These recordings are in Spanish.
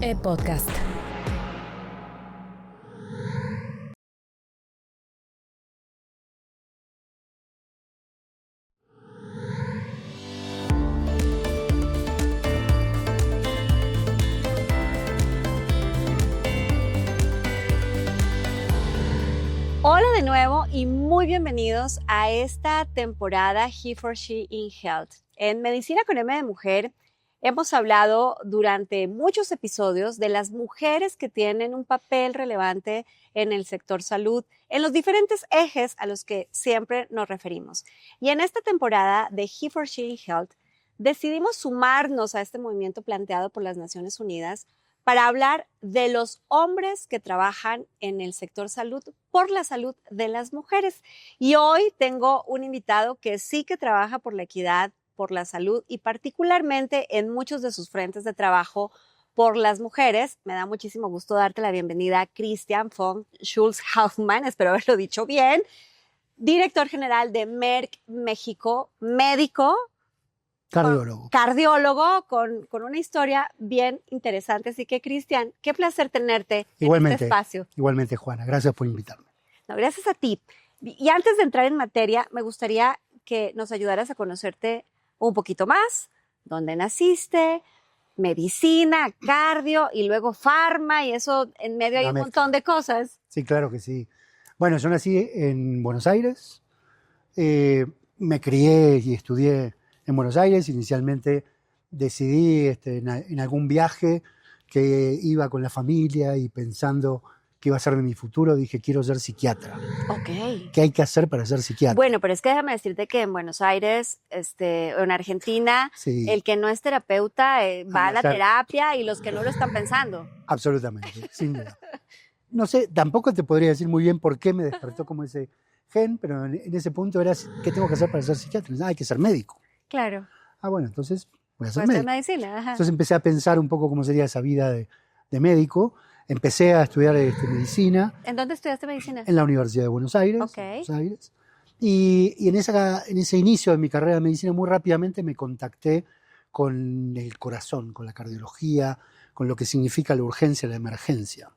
Podcast. Hola de nuevo y muy bienvenidos a esta temporada He for She in Health. En Medicina con M de Mujer hemos hablado durante muchos episodios de las mujeres que tienen un papel relevante en el sector salud, en los diferentes ejes a los que siempre nos referimos. Y en esta temporada de He for She in Health decidimos sumarnos a este movimiento planteado por las Naciones Unidas para hablar de los hombres que trabajan en el sector salud por la salud de las mujeres. Y hoy tengo un invitado que sí que trabaja por la equidad, por la salud y particularmente en muchos de sus frentes de trabajo por las mujeres. Me da muchísimo gusto darte la bienvenida a Christian von Schulz-Hoffmann, espero haberlo dicho bien, director general de Merck México, médico, cardiólogo con una historia bien interesante. Así que, Christian, qué placer tenerte en este espacio. Igualmente, Juana. Gracias por invitarme. No, gracias a ti. Y antes de entrar en materia, me gustaría que nos ayudaras a conocerte un poquito más. ¿Dónde naciste? Medicina, cardio y luego farma, y eso en medio hay un montón de cosas. Sí, claro que sí. Bueno, yo nací en Buenos Aires. Me crié y estudié en Buenos Aires. Inicialmente decidí en algún viaje que iba con la familia y pensando qué iba a ser de mi futuro, dije, quiero ser psiquiatra. Ok. ¿Qué hay que hacer para ser psiquiatra? Bueno, pero es que déjame decirte que en Buenos Aires, o en Argentina, sí, el que no es terapeuta va a la terapia y los que no lo están pensando. Absolutamente, sin duda. No sé, tampoco te podría decir muy bien por qué me despertó como ese gen, pero en ese punto era, ¿qué tengo que hacer para ser psiquiatra? Hay que ser médico. Claro. Bueno, entonces voy a ser médico. Medicina, ajá. Entonces empecé a pensar un poco cómo sería esa vida de médico. Empecé a estudiar medicina. ¿En dónde estudiaste medicina? En la Universidad de Buenos Aires. Okay. Buenos Aires. Y en ese inicio de mi carrera de medicina, muy rápidamente me contacté con el corazón, con la cardiología, con lo que significa la urgencia, la emergencia.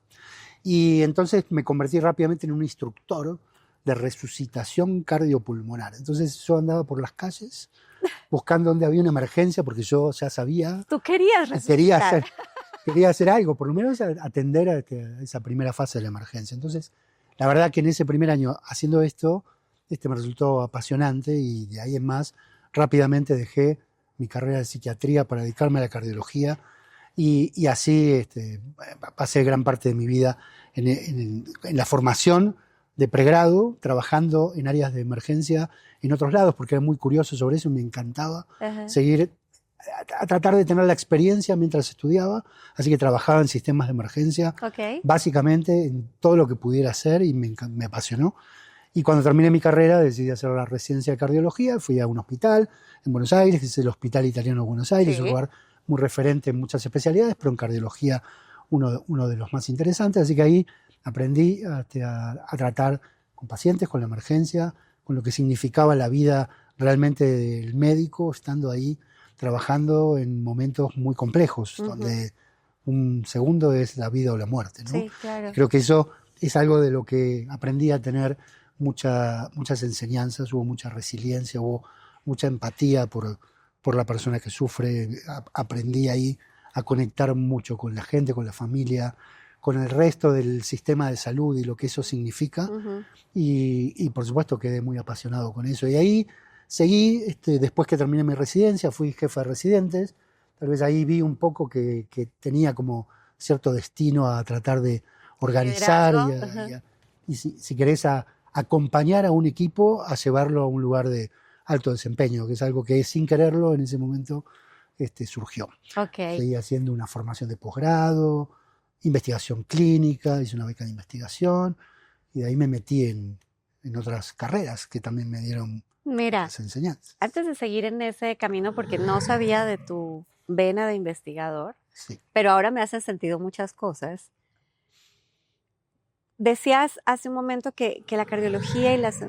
Y entonces me convertí rápidamente en un instructor de resucitación cardiopulmonar. Entonces yo andaba por las calles buscando dónde había una emergencia, porque yo ya sabía. ¿Tú querías resucitar? Quería hacer algo, por lo menos atender a esa primera fase de la emergencia. Entonces, la verdad que en ese primer año haciendo esto, me resultó apasionante y de ahí en más rápidamente dejé mi carrera de psiquiatría para dedicarme a la cardiología y así pasé gran parte de mi vida en la formación de pregrado, trabajando en áreas de emergencia en otros lados, porque era muy curioso sobre eso y me encantaba seguir a tratar de tener la experiencia mientras estudiaba, así que trabajaba en sistemas de emergencia, básicamente en todo lo que pudiera hacer y me apasionó. Y cuando terminé mi carrera decidí hacer la residencia de cardiología, fui a un hospital en Buenos Aires, que es el Hospital Italiano de Buenos Aires, un lugar muy referente en muchas especialidades, pero en cardiología uno de los más interesantes, así que ahí aprendí a tratar con pacientes, con la emergencia, con lo que significaba la vida realmente del médico, estando ahí trabajando en momentos muy complejos, donde un segundo es la vida o la muerte, ¿no? Sí, claro. Creo que eso es algo de lo que aprendí a tener muchas enseñanzas, hubo mucha resiliencia, hubo mucha empatía por la persona que sufre. Aprendí ahí a conectar mucho con la gente, con la familia, con el resto del sistema de salud y lo que eso significa. Y por supuesto quedé muy apasionado con eso. Y ahí seguí, después que terminé mi residencia, fui jefe de residentes. Tal vez ahí vi un poco que tenía como cierto destino a tratar de organizar y si querés, a acompañar a un equipo a llevarlo a un lugar de alto desempeño, que es algo que sin quererlo en ese momento surgió. Seguí haciendo una formación de posgrado, investigación clínica, hice una beca de investigación y de ahí me metí en otras carreras que también me dieron muchas enseñanzas. Antes de seguir en ese camino, porque no sabía de tu vena de investigador, sí, pero ahora me hacen sentido muchas cosas. Decías hace un momento que la cardiología y las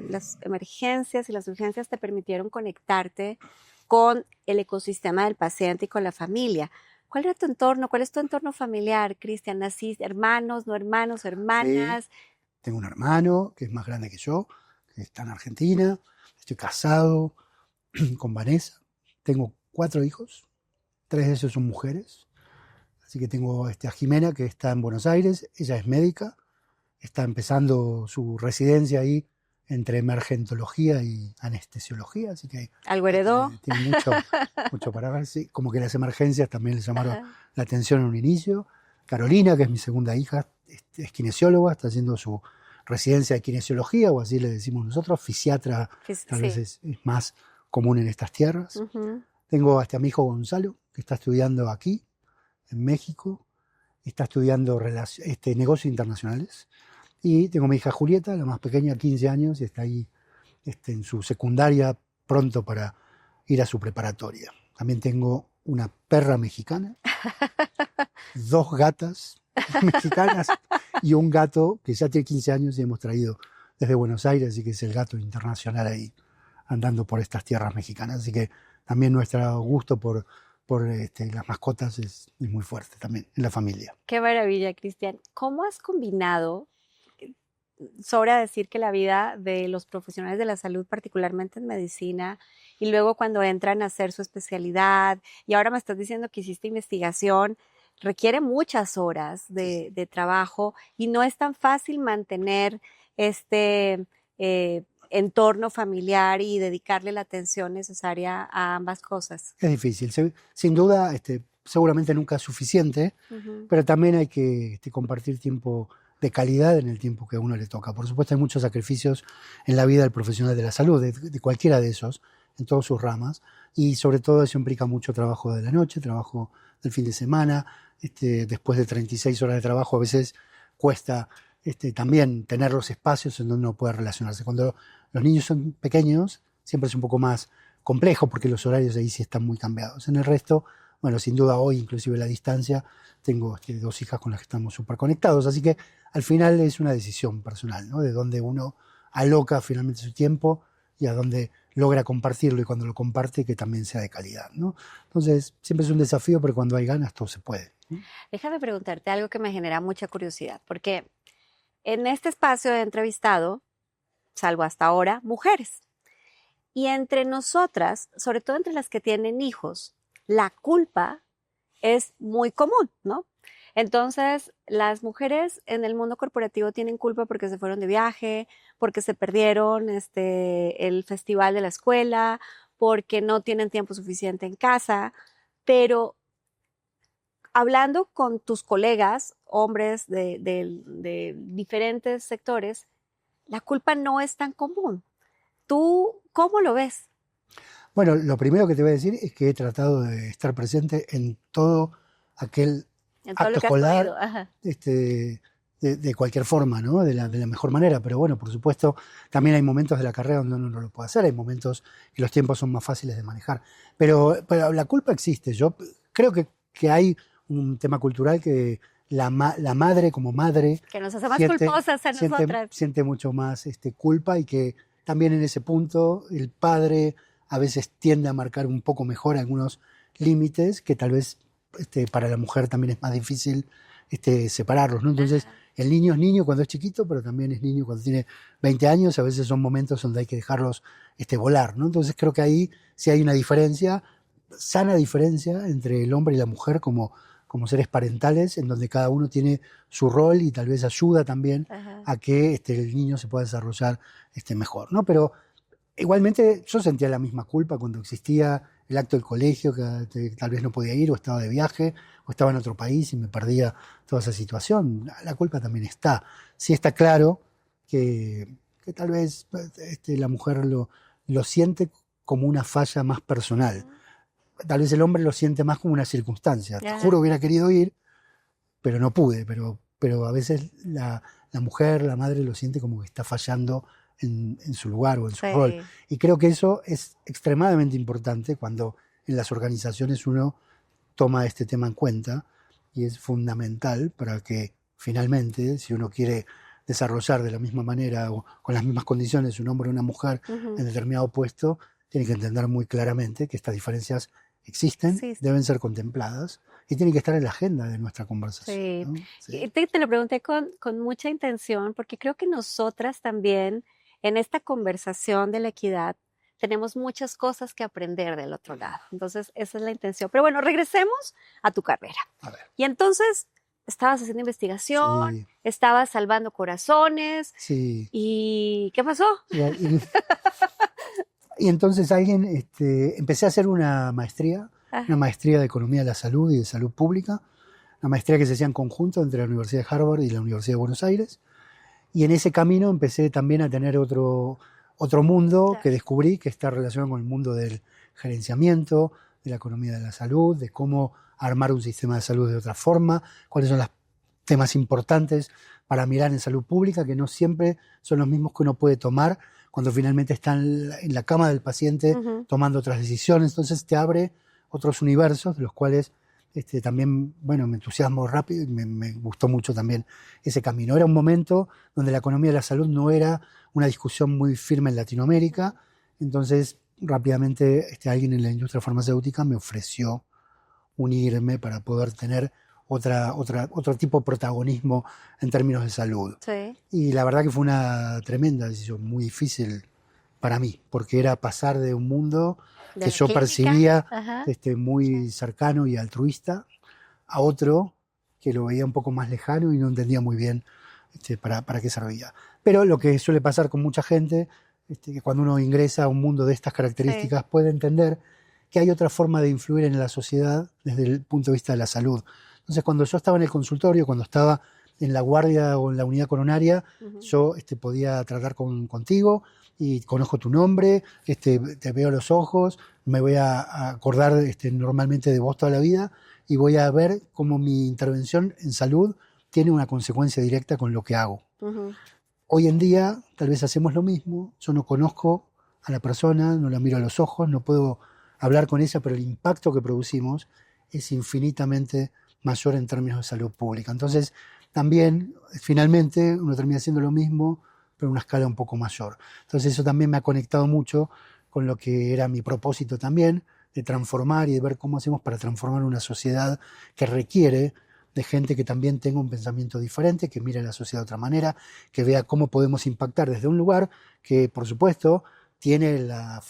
emergencias y las urgencias te permitieron conectarte con el ecosistema del paciente y con la familia. ¿Cuál era tu entorno? ¿Cuál es tu entorno familiar, Cristian? ¿Naciste hermanos, no hermanos, hermanas? Sí, tengo un hermano que es más grande que yo, que está en Argentina. Estoy casado con Vanessa. Tengo 4 hijos, 3 de ellos son mujeres. Así que tengo a Jimena, que está en Buenos Aires. Ella es médica, está empezando su residencia ahí entre emergentología y anestesiología, así que ¿Algo heredó? tiene mucho para ver. Sí, como que las emergencias también le llamaron Ajá. la atención en un inicio. Carolina, que es mi segunda hija, es kinesióloga, está haciendo su residencia de kinesiología, o así le decimos nosotros, fisiatra, tal vez Sí. es más común en estas tierras. Ujú. Tengo hasta mi hijo Gonzalo, que está estudiando aquí, en México, está estudiando negocios internacionales. Y tengo mi hija Julieta, la más pequeña, 15 años, y está ahí en su secundaria, pronto para ir a su preparatoria. También tengo una perra mexicana, 2 gatas mexicanas y un gato que ya tiene 15 años y hemos traído desde Buenos Aires, así que es el gato internacional ahí andando por estas tierras mexicanas. Así que también nuestro gusto por las mascotas es muy fuerte también en la familia. Qué maravilla, Cristian. ¿Cómo has combinado? Sobra decir que la vida de los profesionales de la salud, particularmente en medicina, y luego cuando entran a hacer su especialidad, y ahora me estás diciendo que hiciste investigación, requiere muchas horas de trabajo y no es tan fácil mantener este entorno familiar y dedicarle la atención necesaria a ambas cosas. Es difícil, sin duda, seguramente nunca es suficiente, Ujú. pero también hay que compartir tiempo de calidad en el tiempo que a uno le toca. Por supuesto, hay muchos sacrificios en la vida del profesional de la salud, de cualquiera de esos, en todas sus ramas, y sobre todo eso implica mucho trabajo de la noche, trabajo del fin de semana. Después de 36 horas de trabajo a veces cuesta también tener los espacios en donde uno puede relacionarse. Cuando los niños son pequeños siempre es un poco más complejo porque los horarios ahí sí están muy cambiados. En el resto, bueno, sin duda hoy, inclusive a la distancia, tengo 2 hijas con las que estamos súper conectados, así que al final es una decisión personal, ¿no? De dónde uno aloca finalmente su tiempo y a dónde logra compartirlo, y cuando lo comparte que también sea de calidad, ¿no? Entonces siempre es un desafío, pero cuando hay ganas todo se puede, ¿no? Déjame preguntarte algo que me genera mucha curiosidad, porque en este espacio he entrevistado, salvo hasta ahora, mujeres. Y entre nosotras, sobre todo entre las que tienen hijos, la culpa es muy común, ¿no? Entonces, las mujeres en el mundo corporativo tienen culpa porque se fueron de viaje, porque se perdieron el festival de la escuela, porque no tienen tiempo suficiente en casa, pero hablando con tus colegas, hombres de diferentes sectores, la culpa no es tan común. ¿Tú cómo lo ves? Bueno, lo primero que te voy a decir es que he tratado de estar presente en todo aquel En todo acto lo que has escolar, podido. Ajá. de cualquier forma, ¿no? De la mejor manera. Pero bueno, por supuesto, también hay momentos de la carrera donde uno no lo puede hacer, hay momentos que los tiempos son más fáciles de manejar. Pero la culpa existe. Yo creo que hay un tema cultural que la madre como madre Que nos hace más culposas a nosotras. siente mucho más culpa, y que también en ese punto el padre a veces tiende a marcar un poco mejor algunos límites que tal vez para la mujer también es más difícil separarlos, ¿no? Entonces, Ajá. el niño es niño cuando es chiquito, pero también es niño cuando tiene 20 años. A veces son momentos donde hay que dejarlos volar, ¿no? Entonces, creo que ahí sí hay una diferencia, sana diferencia entre el hombre y la mujer como seres parentales, en donde cada uno tiene su rol y tal vez ayuda también Ajá. a que el niño se pueda desarrollar mejor, ¿no? Pero igualmente yo sentía la misma culpa cuando existía el acto del colegio, que tal vez no podía ir, o estaba de viaje, o estaba en otro país y me perdía toda esa situación. La culpa también está. Sí está claro que tal vez la mujer lo siente como una falla más personal. Tal vez el hombre lo siente más como una circunstancia. Te Ajá. juro hubiera querido ir, pero no pude. Pero a veces la mujer, la madre, lo siente como que está fallando en su lugar o en su rol. Y creo que eso es extremadamente importante cuando en las organizaciones uno toma este tema en cuenta, y es fundamental para que finalmente, si uno quiere desarrollar de la misma manera o con las mismas condiciones un hombre o una mujer en determinado puesto, tiene que entender muy claramente que estas diferencias existen, Sí, deben ser contempladas y tienen que estar en la agenda de nuestra conversación, sí. ¿no? Sí. Y te lo pregunté con mucha intención porque creo que nosotras también en esta conversación de la equidad tenemos muchas cosas que aprender del otro lado. Entonces, esa es la intención. Pero bueno, regresemos a tu carrera. A ver, Y entonces, estabas haciendo investigación, sí, estabas salvando corazones. sí. ¿Y qué pasó? Y entonces empecé a hacer una maestría Ajá, de Economía de la Salud y de Salud Pública, una maestría que se hacía en conjunto entre la Universidad de Harvard y la Universidad de Buenos Aires. Y en ese camino empecé también a tener otro mundo claro. que descubrí que está relacionado con el mundo del gerenciamiento, de la economía de la salud, de cómo armar un sistema de salud de otra forma, cuáles son los temas importantes para mirar en salud pública, que no siempre son los mismos que uno puede tomar cuando finalmente está en la cama del paciente Ujú, tomando otras decisiones. Entonces te abre otros universos de los cuales también, bueno, me entusiasmo rápido y me gustó mucho también ese camino. Era un momento donde la economía de la salud no era una discusión muy firme en Latinoamérica, entonces rápidamente alguien en la industria farmacéutica me ofreció unirme para poder tener otro tipo de protagonismo en términos de salud. sí, Y la verdad que fue una tremenda decisión, muy difícil para mí, porque era pasar de un mundo de que la yo clínica. percibía Ajá, muy sí. cercano y altruista a otro que lo veía un poco más lejano y no entendía muy bien para qué servía. Pero lo que suele pasar con mucha gente, que cuando uno ingresa a un mundo de estas Sí. características puede entender que hay otra forma de influir en la sociedad desde el punto de vista de la salud. Entonces, cuando yo estaba en el consultorio, cuando estaba en la guardia o en la unidad coronaria, Ujú, yo podía tratar contigo y conozco tu nombre, te veo a los ojos, me voy a acordar normalmente de vos toda la vida y voy a ver cómo mi intervención en salud tiene una consecuencia directa con lo que hago. ujú, Hoy en día tal vez hacemos lo mismo, yo no conozco a la persona, no la miro a los ojos, no puedo hablar con ella, pero el impacto que producimos es infinitamente mayor en términos de salud pública. Entonces, también, finalmente, uno termina haciendo lo mismo, pero en una escala un poco mayor. Entonces, eso también me ha conectado mucho con lo que era mi propósito también, de transformar y de ver cómo hacemos para transformar una sociedad que requiere de gente que también tenga un pensamiento diferente, que mire la sociedad de otra manera, que vea cómo podemos impactar desde un lugar que, por supuesto, tiene la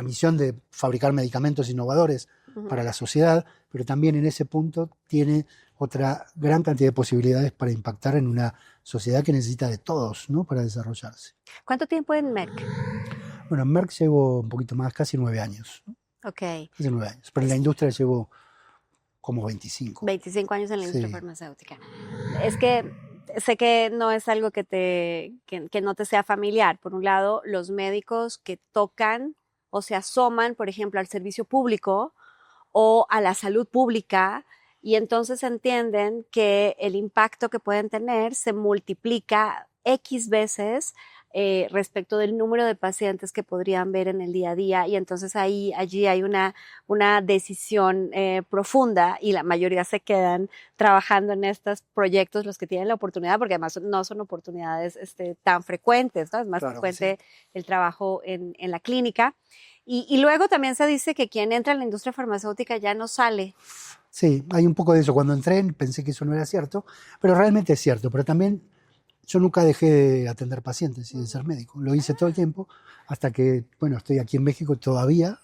misión de fabricar medicamentos innovadores ujú. para la sociedad, pero también en ese punto tiene otra gran cantidad de posibilidades para impactar en una sociedad que necesita de todos, ¿no?, para desarrollarse. ¿Cuánto tiempo en Merck? Bueno, en Merck llevo un poquito más, casi 9 años, ¿no? Ok. Casi 9 años, pero en la Es industria llevo como 25. 25 años en la industria Sí, farmacéutica. Es que sé que no es algo que no te sea familiar. Por un lado, los médicos que tocan o se asoman, por ejemplo, al servicio público o a la salud pública y entonces entienden que el impacto que pueden tener se multiplica X veces respecto del número de pacientes que podrían ver en el día a día y entonces allí hay una decisión profunda y la mayoría se quedan trabajando en estos proyectos los que tienen la oportunidad porque además no son oportunidades tan frecuentes, ¿no? Es más claro que sí. frecuente el trabajo en la clínica. Y luego también se dice que quien entra en la industria farmacéutica ya no sale. Sí, hay un poco de eso. Cuando entré pensé que eso no era cierto, pero realmente es cierto. Pero también yo nunca dejé de atender pacientes y de ser médico. Lo hice todo el tiempo hasta que, bueno, estoy aquí en México y todavía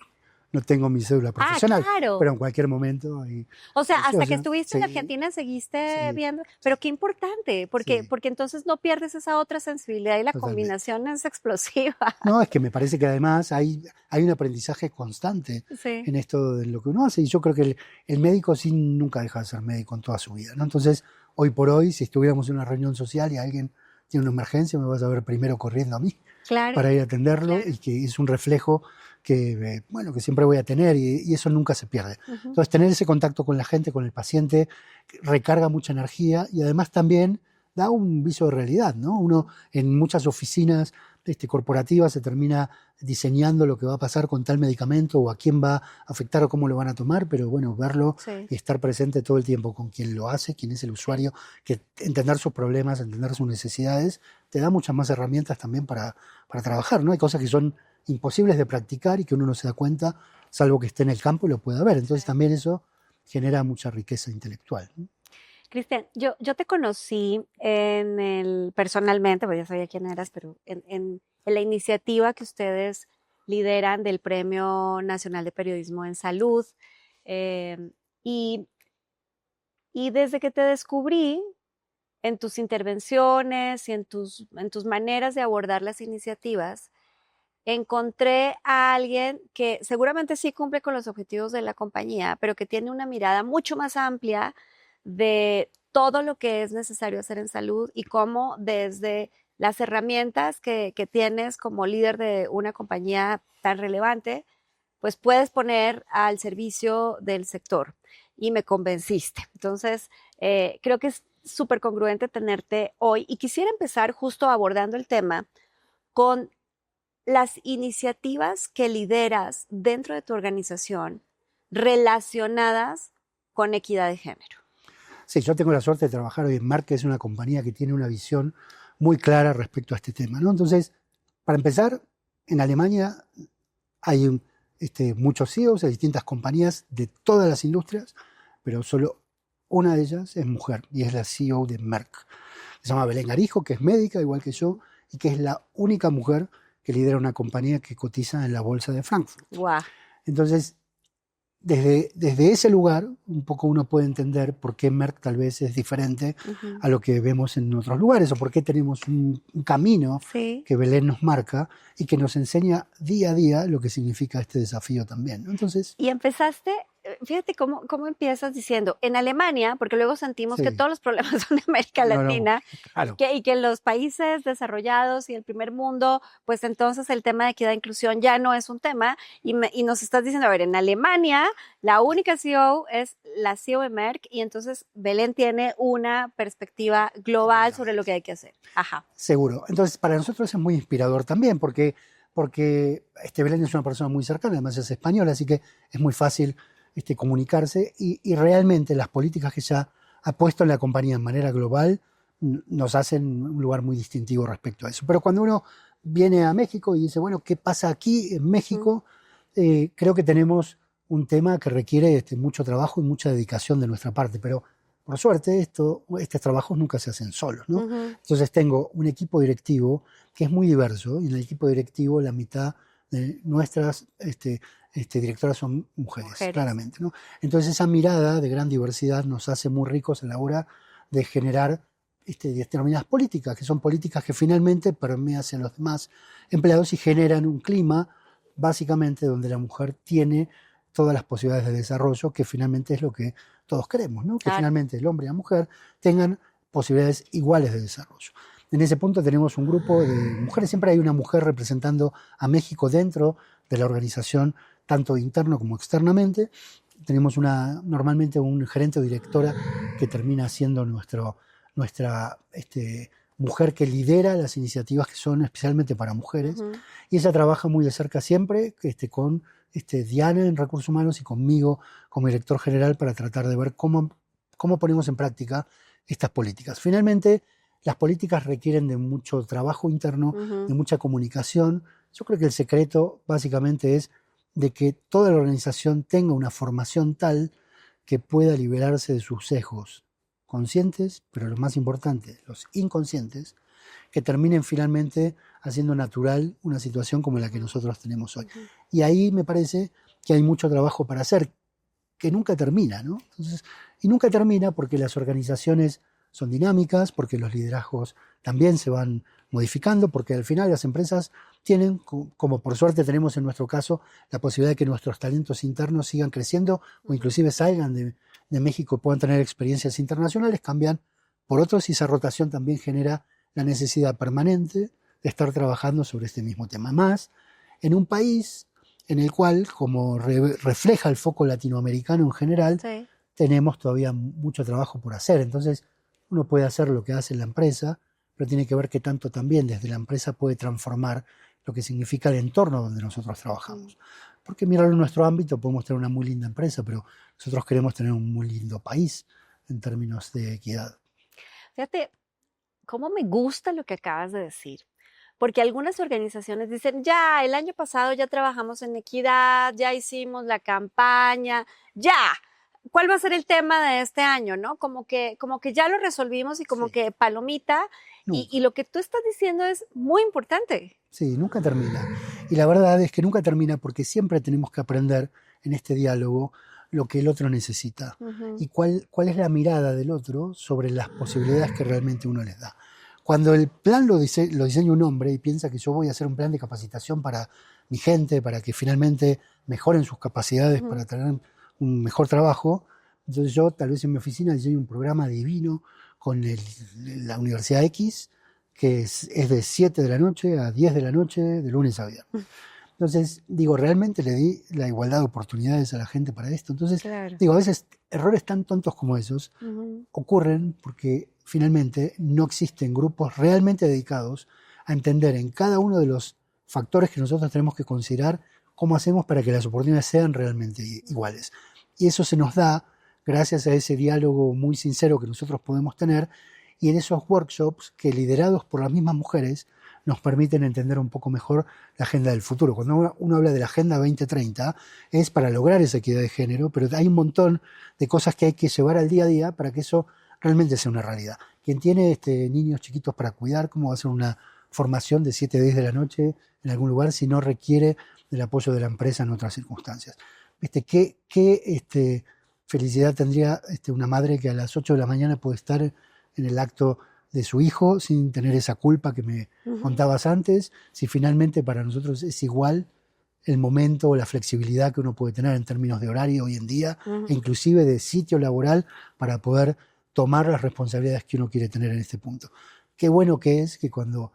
no tengo mi cédula Ah, profesional, claro. pero en cualquier momento. O sea, Sí, o hasta que sea, estuviste en sí, Argentina seguiste sí, viendo, pero qué importante, porque, sí, porque entonces no pierdes esa otra sensibilidad y la totalmente. combinación es explosiva. No, es que me parece que además hay un aprendizaje constante Sí. en esto de lo que uno hace y yo creo que el médico sí nunca deja de ser médico en toda su vida, ¿no? Entonces, hoy por hoy, si estuviéramos en una reunión social y alguien tiene una emergencia, me vas a ver primero corriendo a mí Claro, para ir a atenderlo claro. y que es un reflejo que, bueno, que siempre voy a tener y eso nunca se pierde. Ujú. Entonces, tener ese contacto con la gente, con el paciente, recarga mucha energía y además también da un viso de realidad, ¿no? Uno en muchas oficinas corporativas se termina diseñando lo que va a pasar con tal medicamento o a quién va a afectar o cómo lo van a tomar, pero bueno, verlo Sí, y estar presente todo el tiempo con quien lo hace, quién es el sí. usuario, que entender sus problemas, entender sus necesidades, te da muchas más herramientas también para trabajar, ¿no? Hay cosas que son imposibles de practicar y que uno no se da cuenta, salvo que esté en el campo y lo pueda ver. Entonces también eso genera mucha riqueza intelectual, ¿no? Cristian, yo te conocí personalmente, pues ya sabía quién eras, pero en la iniciativa que ustedes lideran del Premio Nacional de Periodismo en Salud. eh, y, y desde que te descubrí en tus intervenciones y en tus maneras de abordar las iniciativas, encontré a alguien que seguramente sí cumple con los objetivos de la compañía, pero que tiene una mirada mucho más amplia de todo lo que es necesario hacer en salud y cómo desde las herramientas que tienes como líder de una compañía tan relevante, pues puedes poner al servicio del sector. Y me convenciste. Entonces, creo que es súper congruente tenerte hoy. Y quisiera empezar justo abordando el tema con las iniciativas que lideras dentro de tu organización relacionadas con equidad de género. Sí, yo tengo la suerte de trabajar hoy en Merck, que es una compañía que tiene una visión muy clara respecto a este tema, ¿no? Entonces, para empezar, en Alemania hay muchos CEOs de distintas compañías de todas las industrias, pero solo una de ellas es mujer y es la CEO de Merck. Se llama Belén Garijo, que es médica, igual que yo, y que es la única mujer que lidera una compañía que cotiza en la bolsa de Frankfurt. Wow. Entonces, desde ese lugar, un poco uno puede entender por qué Merck tal vez es diferente a lo que vemos en otros lugares, o por qué tenemos un camino Sí. que Belén nos marca y que nos enseña día a día lo que significa este desafío también, ¿no? Entonces, Y empezaste, fíjate cómo empiezas diciendo, en Alemania, porque luego sentimos sí. que todos los problemas son de América No, no, Latina, claro. y que en los países desarrollados y el primer mundo, pues entonces el tema de equidad e inclusión ya no es un tema, y nos estás diciendo, a ver, en Alemania la única CEO es la CEO de Merck, y entonces Belén tiene una perspectiva global sobre lo que hay que hacer. Ajá. Seguro. Entonces, para nosotros es muy inspirador también, porque Belén es una persona muy cercana, además es española, así que es muy fácil comunicarse y realmente las políticas que ella ha puesto en la compañía en manera global nos hacen un lugar muy distintivo respecto a eso. Pero cuando uno viene a México y dice, bueno, ¿qué pasa aquí en México? Creo que tenemos un tema que requiere mucho trabajo y mucha dedicación de nuestra parte, pero por suerte estos trabajos nunca se hacen solos, ¿no? Entonces tengo un equipo directivo que es muy diverso y en el equipo directivo la mitad de nuestras directoras son mujeres, claramente, ¿no? Entonces esa mirada de gran diversidad nos hace muy ricos a la hora de generar determinadas políticas, que son políticas que finalmente permean hacia los demás empleados y generan un clima básicamente donde la mujer tiene todas las posibilidades de desarrollo, que finalmente es lo que todos queremos, ¿no? Que finalmente el hombre y la mujer tengan posibilidades iguales de desarrollo. En ese punto tenemos un grupo de mujeres, siempre hay una mujer representando a México dentro de la organización, tanto interno como externamente. Tenemos normalmente un gerente o directora que termina siendo nuestra mujer que lidera las iniciativas que son especialmente para mujeres, y ella trabaja muy de cerca siempre con Diana en Recursos Humanos y conmigo como director general para tratar de ver cómo ponemos en práctica estas políticas. Finalmente, las políticas requieren de mucho trabajo interno, de mucha comunicación. Yo creo que el secreto básicamente es de que toda la organización tenga una formación tal que pueda liberarse de sus sesgos conscientes, pero lo más importante, los inconscientes, que terminen finalmente haciendo natural una situación como la que nosotros tenemos hoy. Y ahí me parece que hay mucho trabajo para hacer, que nunca termina, ¿no? Entonces, y nunca termina porque las organizaciones son dinámicas, porque los liderazgos también se van modificando, porque al final las empresas tienen, como por suerte tenemos en nuestro caso, la posibilidad de que nuestros talentos internos sigan creciendo o inclusive salgan de México y puedan tener experiencias internacionales, cambian por otros y esa rotación también genera la necesidad permanente de estar trabajando sobre este mismo tema. Más en un país en el cual, como refleja el foco latinoamericano en general, tenemos todavía mucho trabajo por hacer. Entonces, uno puede hacer lo que hace la empresa, pero tiene que ver qué tanto también desde la empresa puede transformar lo que significa el entorno donde nosotros trabajamos. Porque mirarlo en nuestro ámbito, podemos tener una muy linda empresa, pero nosotros queremos tener un muy lindo país en términos de equidad. Fíjate, cómo me gusta lo que acabas de decir, porque algunas organizaciones dicen, ya, el año pasado ya trabajamos en equidad, ya hicimos la campaña, ya. ¿Cuál va a ser el tema de este año, no? Como que ya lo resolvimos y como Sí. que palomita. Y lo que tú estás diciendo es muy importante. Sí, nunca termina. Y la verdad es que nunca termina porque siempre tenemos que aprender en este diálogo lo que el otro necesita y cuál es la mirada del otro sobre las posibilidades que realmente uno les da. Cuando el plan lo diseña un hombre y piensa que yo voy a hacer un plan de capacitación para mi gente, para que finalmente mejoren sus capacidades para tener un mejor trabajo, entonces yo tal vez en mi oficina diseño un programa divino con la Universidad X, que es de 7 de la noche a 10 de la noche, de lunes a viernes. Entonces, digo, realmente le di la igualdad de oportunidades a la gente para esto. Entonces, Claro. digo, a veces errores tan tontos como esos ocurren porque finalmente no existen grupos realmente dedicados a entender en cada uno de los factores que nosotros tenemos que considerar cómo hacemos para que las oportunidades sean realmente iguales. Y eso se nos da gracias a ese diálogo muy sincero que nosotros podemos tener y en esos workshops que liderados por las mismas mujeres nos permiten entender un poco mejor la agenda del futuro. Cuando uno habla de la Agenda 2030 es para lograr esa equidad de género, pero hay un montón de cosas que hay que llevar al día a día para que eso realmente sea una realidad. Quien tiene niños chiquitos para cuidar, ¿cómo va a ser una formación de 7 a 10 de la noche en algún lugar si no requiere del apoyo de la empresa en otras circunstancias? ¿Qué felicidad tendría una madre que a las 8 de la mañana puede estar en el acto de su hijo sin tener esa culpa que me contabas antes, si finalmente para nosotros es igual el momento o la flexibilidad que uno puede tener en términos de horario hoy en día, e inclusive de sitio laboral para poder tomar las responsabilidades que uno quiere tener en este punto. Qué bueno que es que cuando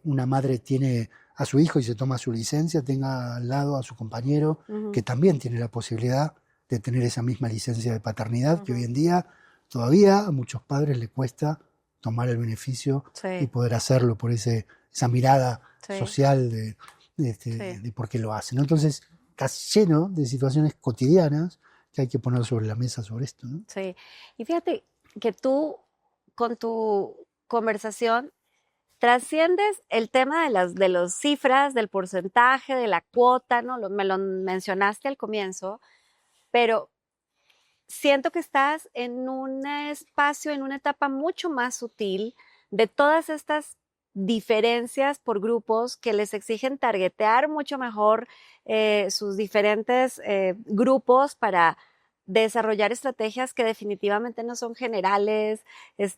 una madre tiene a su hijo y se toma su licencia, tenga al lado a su compañero que también tiene la posibilidad de tener esa misma licencia de paternidad que hoy en día todavía a muchos padres les cuesta tomar el beneficio y poder hacerlo por esa mirada social de por qué lo hacen, ¿no? Entonces, está lleno de situaciones cotidianas que hay que poner sobre la mesa sobre esto, ¿no? Sí, y fíjate que tú con tu conversación trasciendes el tema de las cifras, del porcentaje, de la cuota, ¿no? Me lo mencionaste al comienzo, pero siento que estás en un espacio, en una etapa mucho más sutil de todas estas diferencias por grupos que les exigen targetear mucho mejor sus diferentes grupos para desarrollar estrategias que definitivamente no son generales,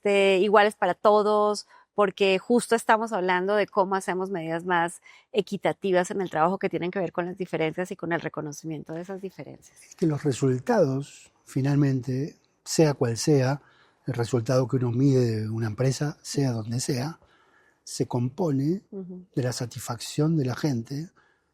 iguales para todos, porque justo estamos hablando de cómo hacemos medidas más equitativas en el trabajo que tienen que ver con las diferencias y con el reconocimiento de esas diferencias. Que los resultados, finalmente, sea cual sea el resultado que uno mide de una empresa, sea donde sea, se compone de la satisfacción de la gente,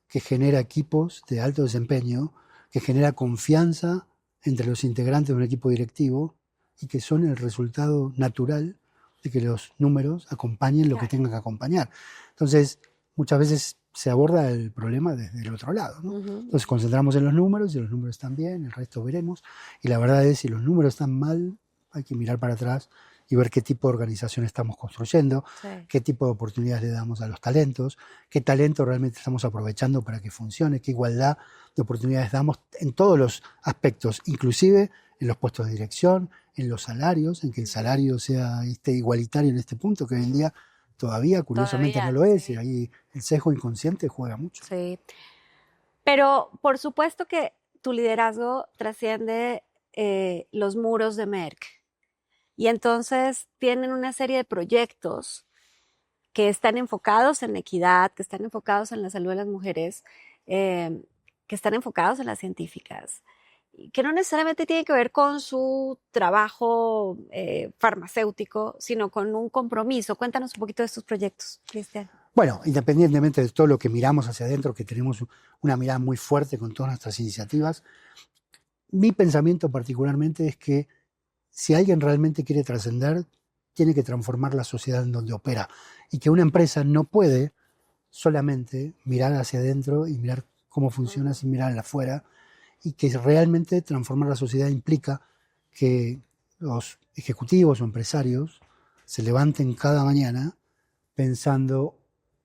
que genera equipos de alto desempeño, que genera confianza entre los integrantes de un equipo directivo y que son el resultado natural de que los números acompañen lo que tengan que acompañar. Entonces, muchas veces se aborda el problema desde el otro lado, ¿no? Entonces, concentramos en los números, y los números están bien, el resto veremos. Y la verdad es, si los números están mal, hay que mirar para atrás y ver qué tipo de organización estamos construyendo, qué tipo de oportunidades le damos a los talentos, qué talento realmente estamos aprovechando para que funcione, qué igualdad de oportunidades damos en todos los aspectos, inclusive en los puestos de dirección, en los salarios, en que el salario sea igualitario en este punto, que hoy en día todavía, curiosamente, no lo es, y ahí el sesgo inconsciente juega mucho. Sí, pero por supuesto que tu liderazgo trasciende los muros de Merck. Y entonces tienen una serie de proyectos que están enfocados en equidad, que están enfocados en la salud de las mujeres, que están enfocados en las científicas, que no necesariamente tienen que ver con su trabajo farmacéutico, sino con un compromiso. Cuéntanos un poquito de estos proyectos, Cristian. Bueno, independientemente de todo lo que miramos hacia adentro, que tenemos una mirada muy fuerte con todas nuestras iniciativas, mi pensamiento particularmente es que si alguien realmente quiere trascender, tiene que transformar la sociedad en donde opera. Y que una empresa no puede solamente mirar hacia adentro y mirar cómo funciona sin mirar afuera. Y que realmente transformar la sociedad implica que los ejecutivos o empresarios se levanten cada mañana pensando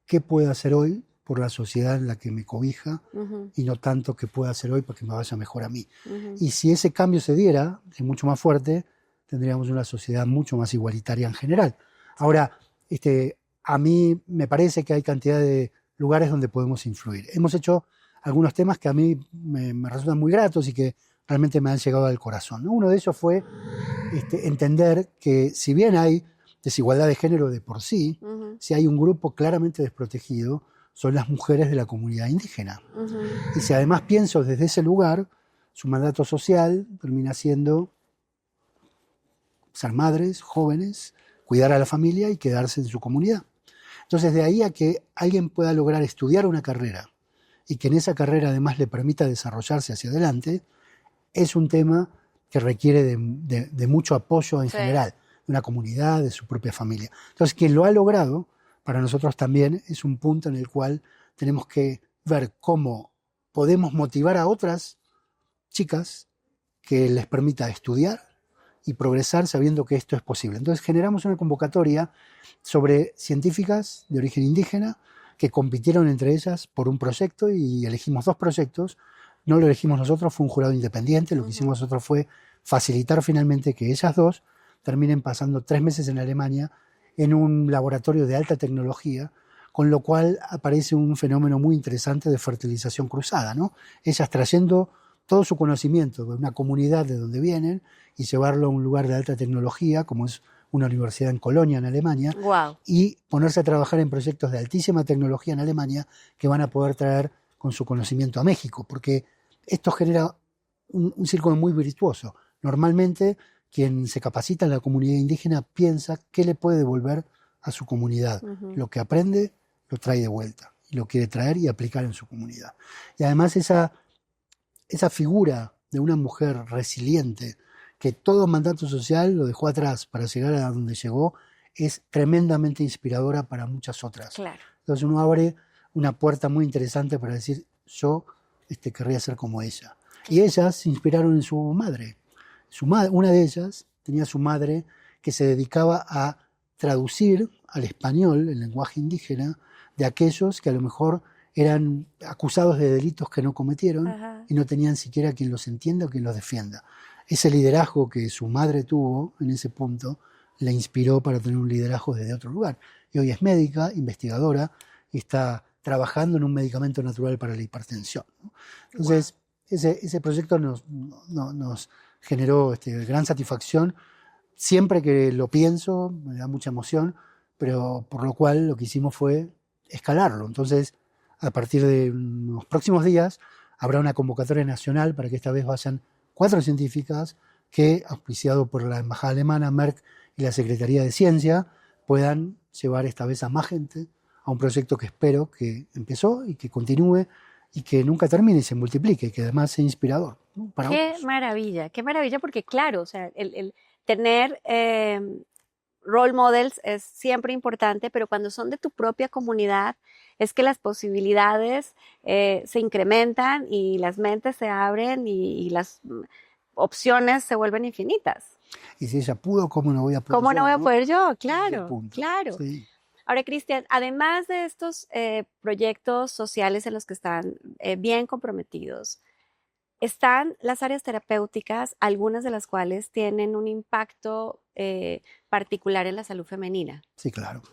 qué puedo hacer hoy por la sociedad en la que me cobija Ujú, y no tanto qué puedo hacer hoy para que me vaya mejor a mí. ujú. Y si ese cambio se diera, es mucho más fuerte, tendríamos una sociedad mucho más igualitaria en general. Ahora, a mí me parece que hay cantidad de lugares donde podemos influir. Hemos hecho algunos temas que a mí me resultan muy gratos y que realmente me han llegado al corazón, ¿no? Uno de ellos fue entender que si bien hay desigualdad de género de por sí, Ujú, si hay un grupo claramente desprotegido, son las mujeres de la comunidad indígena. ujú. Y si además pienso desde ese lugar, su mandato social termina siendo ser madres, jóvenes, cuidar a la familia y quedarse en su comunidad. Entonces, de ahí a que alguien pueda lograr estudiar una carrera y que en esa carrera además le permita desarrollarse hacia adelante, es un tema que requiere de mucho apoyo en Sí. general, de una comunidad, de su propia familia. Entonces, quien lo ha logrado, para nosotros también es un punto en el cual tenemos que ver cómo podemos motivar a otras chicas que les permita estudiar y progresar sabiendo que esto es posible. Entonces generamos una convocatoria sobre científicas de origen indígena que compitieron entre ellas por un proyecto y elegimos 2 proyectos. No lo elegimos nosotros, fue un jurado independiente. Lo que hicimos nosotros fue facilitar finalmente que ellas 2 terminen pasando 3 meses en Alemania en un laboratorio de alta tecnología, con lo cual aparece un fenómeno muy interesante de fertilización cruzada, ¿no? Ellas trayendo todo su conocimiento de una comunidad de donde vienen y llevarlo a un lugar de alta tecnología, como es una universidad en Colonia, en Alemania, Wow. y ponerse a trabajar en proyectos de altísima tecnología en Alemania que van a poder traer con su conocimiento a México, porque esto genera un círculo muy virtuoso. Normalmente, quien se capacita en la comunidad indígena piensa qué le puede devolver a su comunidad. Ujú. Lo que aprende, lo trae de vuelta, y lo quiere traer y aplicar en su comunidad. Y además esa figura de una mujer resiliente que todo mandato social lo dejó atrás para llegar a donde llegó es tremendamente inspiradora para muchas otras. Claro. Entonces uno abre una puerta muy interesante para decir, yo querría ser como ella. Y ellas se inspiraron en su madre. Una de ellas tenía su madre que se dedicaba a traducir al español, el lenguaje indígena, de aquellos que a lo mejor eran acusados de delitos que no cometieron Ajá. y no tenían siquiera quien los entienda o quien los defienda. Ese liderazgo que su madre tuvo en ese punto le inspiró para tener un liderazgo desde otro lugar. Y hoy es médica, investigadora, y está trabajando en un medicamento natural para la hipertensión, ¿no? Entonces, ese proyecto nos generó gran satisfacción. Siempre que lo pienso, me da mucha emoción, pero por lo cual lo que hicimos fue escalarlo. Entonces, a partir de los próximos días, habrá una convocatoria nacional para que esta vez vayan 4 científicas que, auspiciado por la Embajada Alemana, Merck y la Secretaría de Ciencia, puedan llevar esta vez a más gente a un proyecto que espero que empezó y que continúe y que nunca termine y se multiplique, que además sea inspirador, ¿no? Para otros. Qué maravilla, porque claro, o sea, el tener role models es siempre importante, pero cuando son de tu propia comunidad, es que las posibilidades se incrementan y las mentes se abren y las opciones se vuelven infinitas. Y si ella pudo, ¿cómo no voy a poder ¿Cómo no yo, voy a no? poder yo? Ese es el Claro, punto. claro. Sí. Ahora, Cristian, además de estos proyectos sociales en los que están bien comprometidos, están las áreas terapéuticas, algunas de las cuales tienen un impacto particular en la salud femenina. Sí, claro.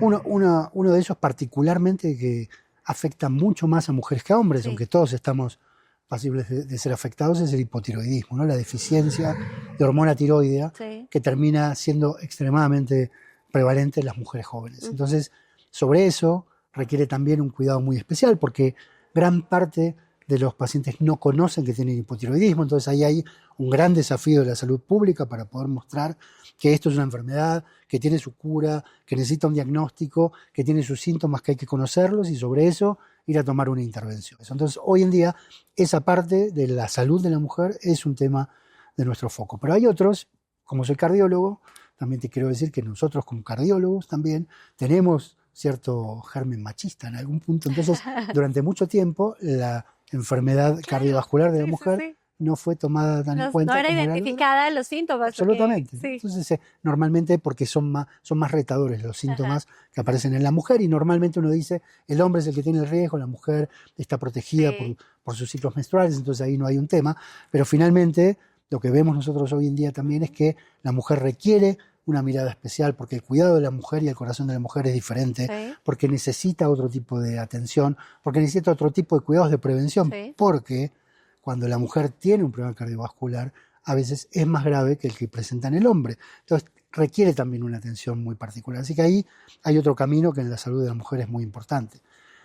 Uno de esos particularmente que afecta mucho más a mujeres que a hombres, Sí. aunque todos estamos pasibles de ser afectados, es el hipotiroidismo, ¿no? La deficiencia de hormona tiroidea Sí. que termina siendo extremadamente prevalente en las mujeres jóvenes. Ujú. Entonces, sobre eso requiere también un cuidado muy especial porque gran parte de los pacientes no conocen que tienen hipotiroidismo, entonces ahí hay un gran desafío de la salud pública para poder mostrar que esto es una enfermedad, que tiene su cura, que necesita un diagnóstico, que tiene sus síntomas que hay que conocerlos y sobre eso ir a tomar una intervención. Entonces, hoy en día, esa parte de la salud de la mujer es un tema de nuestro foco. Pero hay otros, como soy cardiólogo, también te quiero decir que nosotros como cardiólogos también tenemos cierto germen machista en algún punto. Entonces, durante mucho tiempo, la enfermedad cardiovascular de la Sí, sí, mujer sí. no fue tomada tan en No, cuenta no era como identificada los síntomas. absolutamente. Sí. Entonces, normalmente porque son más retadores los síntomas Ajá. que aparecen en la mujer, y normalmente uno dice, el hombre es el que tiene el riesgo, la mujer está protegida Sí. por sus ciclos menstruales, entonces ahí no hay un tema, pero finalmente lo que vemos nosotros hoy en día también es que la mujer requiere una mirada especial, porque el cuidado de la mujer y el corazón de la mujer es diferente, Sí. porque necesita otro tipo de atención, porque necesita otro tipo de cuidados de prevención, Sí. porque cuando la mujer tiene un problema cardiovascular, a veces es más grave que el que presenta en el hombre. Entonces, requiere también una atención muy particular. Así que ahí hay otro camino que en la salud de la mujer es muy importante.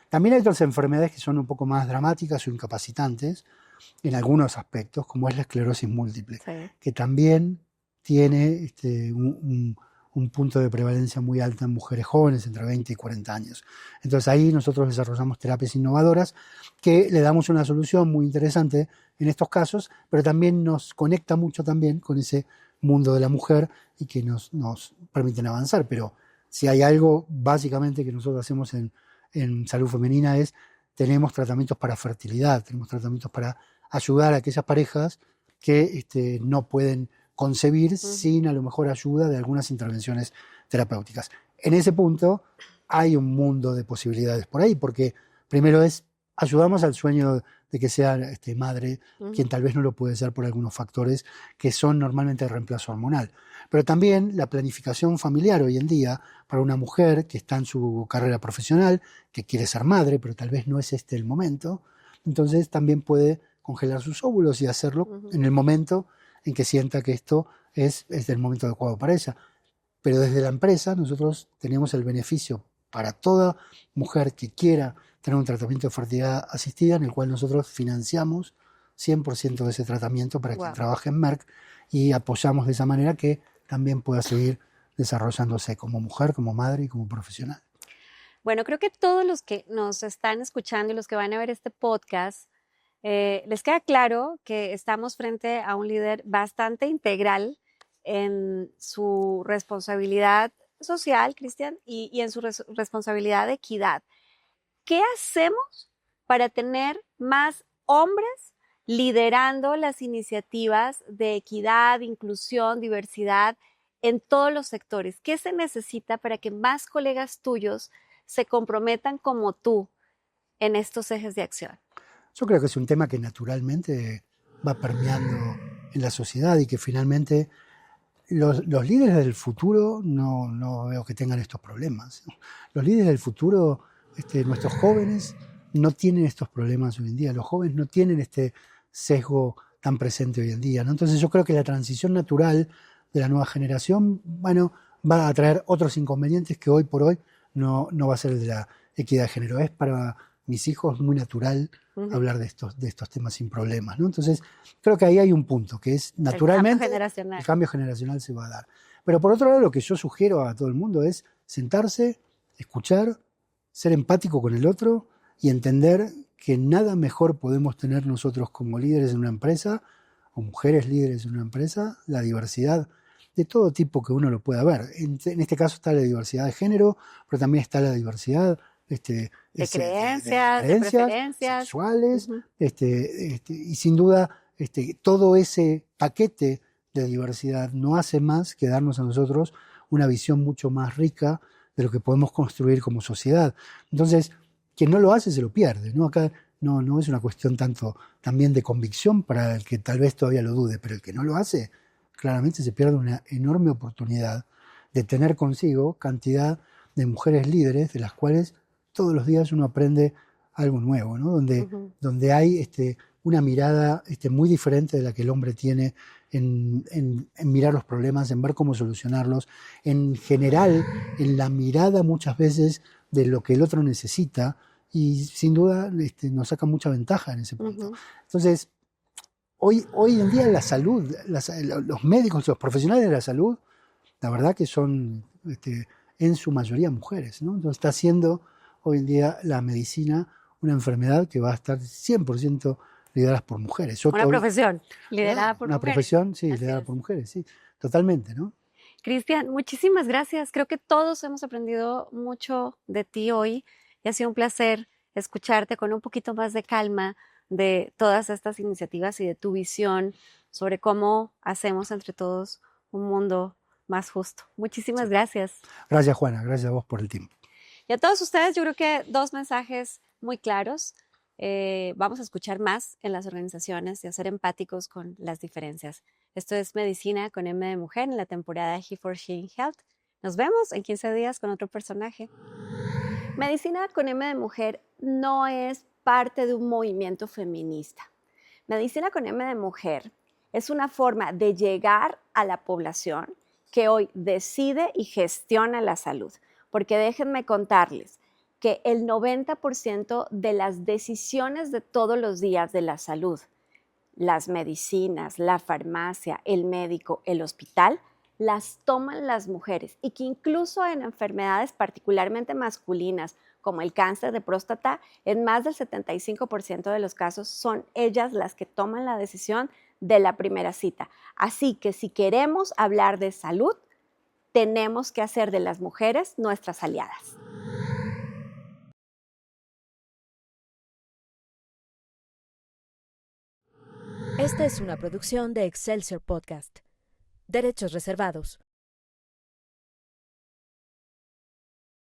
También hay otras enfermedades que son un poco más dramáticas o incapacitantes en algunos aspectos, como es la esclerosis múltiple, Sí. que también tiene un punto de prevalencia muy alta en mujeres jóvenes entre 20 y 40 años. Entonces ahí nosotros desarrollamos terapias innovadoras que le damos una solución muy interesante en estos casos, pero también nos conecta mucho también con ese mundo de la mujer y que nos permiten avanzar. Pero si hay algo básicamente que nosotros hacemos en salud femenina es, tenemos tratamientos para fertilidad, tenemos tratamientos para ayudar a aquellas parejas que no pueden concebir sin a lo mejor ayuda de algunas intervenciones terapéuticas. En ese punto hay un mundo de posibilidades por ahí, porque primero ayudamos al sueño de que sea madre, quien tal vez no lo puede ser por algunos factores que son normalmente de reemplazo hormonal. Pero también la planificación familiar hoy en día para una mujer que está en su carrera profesional, que quiere ser madre, pero tal vez no es el momento, entonces también puede congelar sus óvulos y hacerlo en el momento en que sienta que esto es el momento adecuado para ella. Pero desde la empresa nosotros tenemos el beneficio para toda mujer que quiera tener un tratamiento de fertilidad asistida, en el cual nosotros financiamos 100% de ese tratamiento para quien trabaje en Merck, y apoyamos de esa manera que también pueda seguir desarrollándose como mujer, como madre y como profesional. Bueno, creo que todos los que nos están escuchando y los que van a ver este podcast, les queda claro que estamos frente a un líder bastante integral en su responsabilidad social, Cristian, y en su responsabilidad de equidad. ¿Qué hacemos para tener más hombres liderando las iniciativas de equidad, inclusión, diversidad en todos los sectores? ¿Qué se necesita para que más colegas tuyos se comprometan como tú en estos ejes de acción? Yo creo que es un tema que naturalmente va permeando en la sociedad y que finalmente los líderes del futuro no veo que tengan estos problemas. Los líderes del futuro, nuestros jóvenes, no tienen estos problemas hoy en día. Los jóvenes no tienen este sesgo tan presente hoy en día, ¿no? Entonces yo creo que la transición natural de la nueva generación, bueno, va a traer otros inconvenientes que hoy por hoy no va a ser el de la equidad de género. Es para mis hijos muy natural hablar de estos temas sin problemas, ¿no? Entonces, creo que ahí hay un punto, que es naturalmente el cambio generacional se va a dar. Pero por otro lado, lo que yo sugiero a todo el mundo es sentarse, escuchar, ser empático con el otro y entender que nada mejor podemos tener nosotros como líderes en una empresa, o mujeres líderes en una empresa, la diversidad de todo tipo que uno lo pueda ver. En este caso está la diversidad de género, pero también está la diversidad de creencias, de preferencias sexuales, y sin duda todo ese paquete de diversidad no hace más que darnos a nosotros una visión mucho más rica de lo que podemos construir como sociedad. Entonces, quien no lo hace se lo pierde, ¿no? Acá no es una cuestión tanto también de convicción para el que tal vez todavía lo dude, pero el que no lo hace claramente se pierde una enorme oportunidad de tener consigo cantidad de mujeres líderes de las cuales todos los días uno aprende algo nuevo, ¿no? Donde hay una mirada muy diferente de la que el hombre tiene en mirar los problemas, en ver cómo solucionarlos, en general, en la mirada muchas veces de lo que el otro necesita, y sin duda nos saca mucha ventaja en ese punto. Entonces, hoy en día la salud, los médicos, los profesionales de la salud, la verdad que son en su mayoría mujeres, ¿no? Entonces está haciendo hoy en día la medicina una enfermedad que va a estar 100% liderada por mujeres. Una profesión liderada por mujeres. Una profesión, sí, liderada por mujeres, sí, totalmente, ¿no? Cristian, muchísimas gracias. Creo que todos hemos aprendido mucho de ti hoy y ha sido un placer escucharte con un poquito más de calma de todas estas iniciativas y de tu visión sobre cómo hacemos entre todos un mundo más justo. Muchísimas gracias. Gracias, Juana. Gracias a vos por el tiempo. Y a todos ustedes, yo creo que 2 mensajes muy claros. Vamos a escuchar más en las organizaciones y a ser empáticos con las diferencias. Esto es Medicina con M de Mujer en la temporada He for She in Health. Nos vemos en 15 días con otro personaje. Medicina con M de Mujer no es parte de un movimiento feminista. Medicina con M de Mujer es una forma de llegar a la población que hoy decide y gestiona la salud. Porque déjenme contarles que el 90% de las decisiones de todos los días de la salud, las medicinas, la farmacia, el médico, el hospital, las toman las mujeres y que incluso en enfermedades particularmente masculinas como el cáncer de próstata, en más del 75% de los casos son ellas las que toman la decisión de la primera cita. Así que si queremos hablar de salud, tenemos que hacer de las mujeres nuestras aliadas. Esta es una producción de Excelsior Podcast. Derechos reservados.